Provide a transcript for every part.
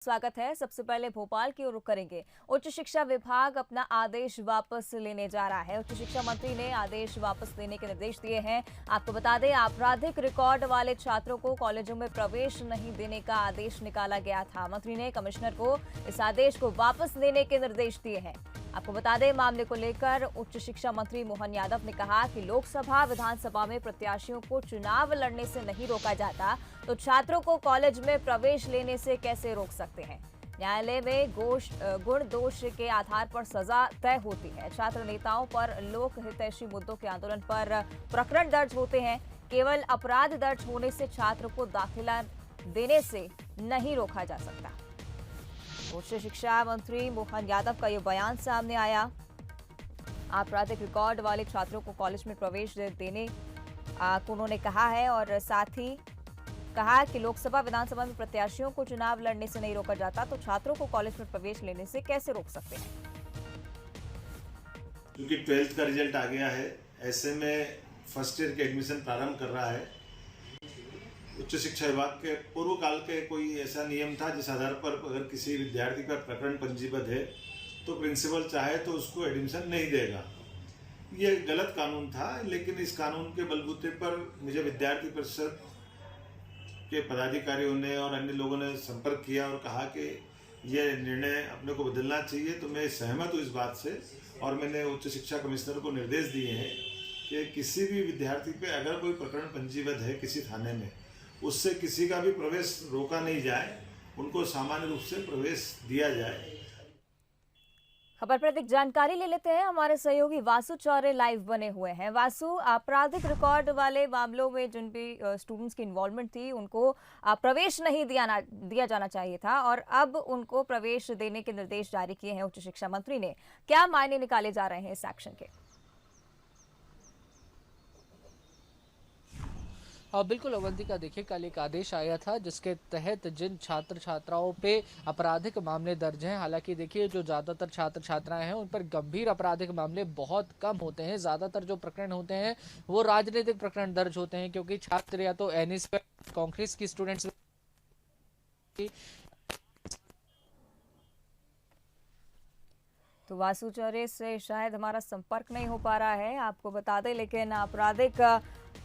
स्वागत है। सबसे पहले भोपाल की ओर रुख करेंगे। उच्च शिक्षा विभाग अपना आदेश वापस लेने जा रहा है। उच्च शिक्षा मंत्री ने आदेश वापस लेने के निर्देश दिए हैं। आपको बता दें, आपराधिक रिकॉर्ड वाले छात्रों को कॉलेजों में प्रवेश नहीं देने का आदेश निकाला गया था। मंत्री ने कमिश्नर को इस आदेश को वापस लेने के निर्देश दिए हैं। आपको बता दें, मामले को लेकर उच्च शिक्षा मंत्री मोहन यादव ने कहा कि लोकसभा विधानसभा में प्रत्याशियों को चुनाव लड़ने से नहीं रोका जाता, तो छात्रों को कॉलेज में प्रवेश लेने से कैसे रोक सकते हैं। न्यायालय में गुण दोष के आधार पर सजा तय होती है। छात्र नेताओं पर लोक हितैषी मुद्दों के आंदोलन पर प्रकरण दर्ज होते हैं। केवल अपराध दर्ज होने से छात्र को दाखिला देने से नहीं रोका जा सकता। उच्च शिक्षा मंत्री मोहन यादव का यह बयान सामने आया। आपराधिक रिकॉर्ड वाले छात्रों को कॉलेज में प्रवेश देने को उन्होंने कहा है और साथ ही कहा कि लोकसभा विधानसभा में प्रत्याशियों को चुनाव लड़ने से नहीं रोका जाता, तो छात्रों को कॉलेज में प्रवेश लेने से कैसे रोक सकते हैं। क्योंकि 12th का रिजल्ट आ गया है, ऐसे में फर्स्ट ईयर के एडमिशन प्रारंभ कर रहा है। उच्च शिक्षा विभाग के पूर्व काल के कोई ऐसा नियम था जिस आधार पर अगर किसी विद्यार्थी का प्रकरण पंजीबद्ध है तो प्रिंसिपल चाहे तो उसको एडमिशन नहीं देगा। ये गलत कानून था, लेकिन इस कानून के बलबूते पर मुझे विद्यार्थी परिषद के पदाधिकारियों ने और अन्य लोगों ने संपर्क किया और कहा कि यह निर्णय अपने को बदलना चाहिए। तो मैं सहमत हूँ इस बात से और मैंने उच्च शिक्षा कमिश्नर को निर्देश दिए हैं कि किसी भी विद्यार्थी पे अगर कोई प्रकरण पंजीबद्ध है किसी थाने में, उससे किसी का भी प्रवेश रोका नहीं जाए, उनको सामान्य रूप से प्रवेश दिया जाए। खबर पर अधिक जानकारी ले लेते हैं। हमारे सहयोगी वासु चौरे लाइव बने हुए हैं। वासु, आपराधिक रिकॉर्ड वाले मामलों में जिन भी स्टूडेंट्स की इन्वॉल्वमेंट थी उनको प्रवेश नहीं दिया जाना चाहिए था और अब उनको प्रवेश देने के निर्देश जारी किए हैं उच्च शिक्षा मंत्री ने। क्या मायने निकाले जा रहे हैं इस एक्शन के? बिल्कुल अवंतिका, देखिए कल एक आदेश आया था जिसके तहत जिन छात्र छात्राओं पे आपराधिक मामले दर्ज हैं, हालांकि देखिए जो ज़्यादातर छात्र छात्राएं हैं उन पर गंभीर आपराधिक मामले बहुत कम होते हैं। ज़्यादातर जो प्रकरण होते हैं वो राजनीतिक प्रकरण दर्ज होते हैं, क्योंकि छात्र या तो एनएसयूआई कांग्रेस की स्टूडेंट्स तो वासु चौरे से शायद हमारा संपर्क नहीं हो पा रहा है, आपको बता दें। लेकिन आपराधिक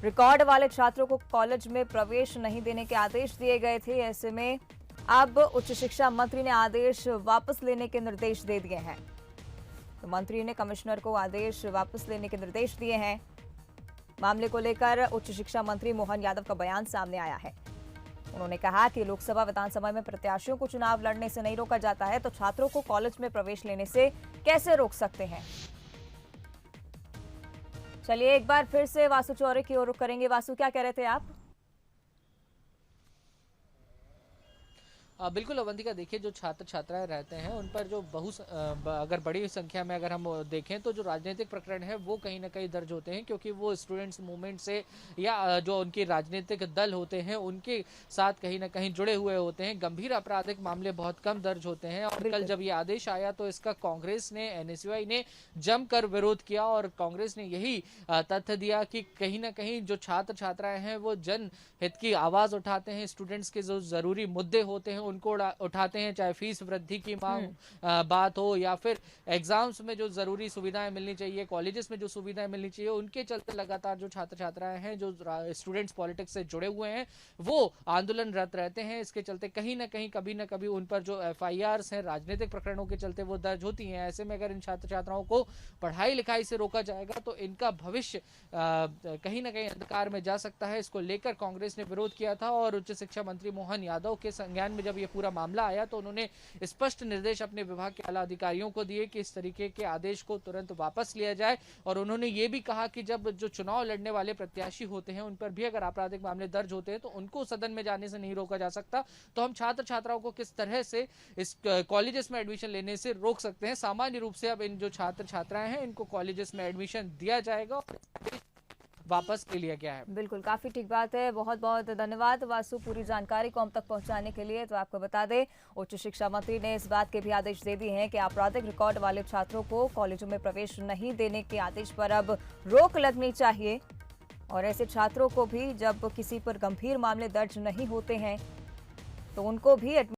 रिकॉर्ड वाले छात्रों को कॉलेज में प्रवेश नहीं देने के आदेश दिए गए थे। ऐसे में अब उच्च शिक्षा मंत्री ने आदेश वापस लेने के निर्देश दे दिए हैं। तो मंत्री ने कमिश्नर को आदेश वापस लेने के निर्देश दिए हैं। मामले को लेकर उच्च शिक्षा मंत्री मोहन यादव का बयान सामने आया है। उन्होंने कहा कि लोकसभा विधानसभा में प्रत्याशियों को चुनाव लड़ने से नहीं रोका जाता है, तो छात्रों को कॉलेज में प्रवेश लेने से कैसे रोक सकते हैं। चलिए एक बार फिर से वासु चौरे की ओर रुख करेंगे। वासु, क्या कह रहे थे आप? बिल्कुल अवंतिका, देखिए जो छात्र छात्राएं रहते हैं उन पर जो अगर बड़ी संख्या में अगर हम देखें तो जो राजनीतिक प्रकरण है वो कहीं ना कहीं दर्ज होते हैं, क्योंकि वो स्टूडेंट्स मूवमेंट से या जो उनके राजनीतिक दल होते हैं उनके साथ कहीं ना कहीं जुड़े हुए होते हैं। गंभीर आपराधिक मामले बहुत कम दर्ज होते हैं और कल जब ये आदेश आया तो इसका कांग्रेस ने, एनएसयूआई ने जमकर विरोध किया और कांग्रेस ने यही तथ्य दिया कि कहीं ना कहीं जो छात्र छात्राएं हैं वो जनहित की आवाज उठाते हैं, स्टूडेंट्स के जो जरूरी मुद्दे होते हैं उनको उठाते हैं, चाहे फीस वृद्धि की मांग बात हो या फिर एग्जाम्स में जो जरूरी सुविधाएं मिलनी चाहिए, कॉलेजेस में जो सुविधाएं मिलनी चाहिए, उनके चलते लगातार जो छात्र छात्राएं हैं, जो स्टूडेंट्स पॉलिटिक्स से जुड़े हुए हैं, वो आंदोलनरत रहते हैं। इसके चलते कहीं ना कहीं कभी ना कभी उन पर जो एफआईआर्स हैं राजनीतिक प्रकरणों के चलते वो दर्ज होती हैं। ऐसे में अगर इन छात्र छात्राओं को पढ़ाई लिखाई से रोका जाएगा तो इनका भविष्य कहीं ना कहीं अंधकार में जा सकता है। इसको लेकर कांग्रेस ने विरोध किया था और उच्च शिक्षा मंत्री मोहन यादव के संज्ञान में जब ये पूरा मामला आया तो उन्होंने स्पष्ट निर्देश अपने विभाग के आला अधिकारियों को दिए कि इस तरीके के आदेश को तुरंत वापस लिया जाए। और उन्होंने ये भी कहा कि जब जो चुनाव लड़ने वाले प्रत्याशी होते हैं उन पर भी अगर आपराधिक मामले दर्ज होते हैं तो उनको सदन में जाने से नहीं रोका जा सकता, तो हम छात्र छात्राओं को किस तरह से इस कॉलेजेस में एडमिशन लेने से रोक सकते हैं। सामान्य रूप से अब इन जो छात्र छात्राएं हैं इनको कॉलेजेस में एडमिशन दिया जाएगा और वापस ले लिया गया है। बिल्कुल, काफी ठीक बात है। बहुत बहुत धन्यवाद वासु पूरी जानकारी को हम तक पहुंचाने के लिए। तो आपको बता दें, उच्च शिक्षा मंत्री ने इस बात के भी आदेश दे दिए हैं कि आपराधिक रिकॉर्ड वाले छात्रों को कॉलेजों में प्रवेश नहीं देने के आदेश पर अब रोक लगनी चाहिए और ऐसे छात्रों को भी जब किसी पर गंभीर मामले दर्ज नहीं होते हैं तो उनको भी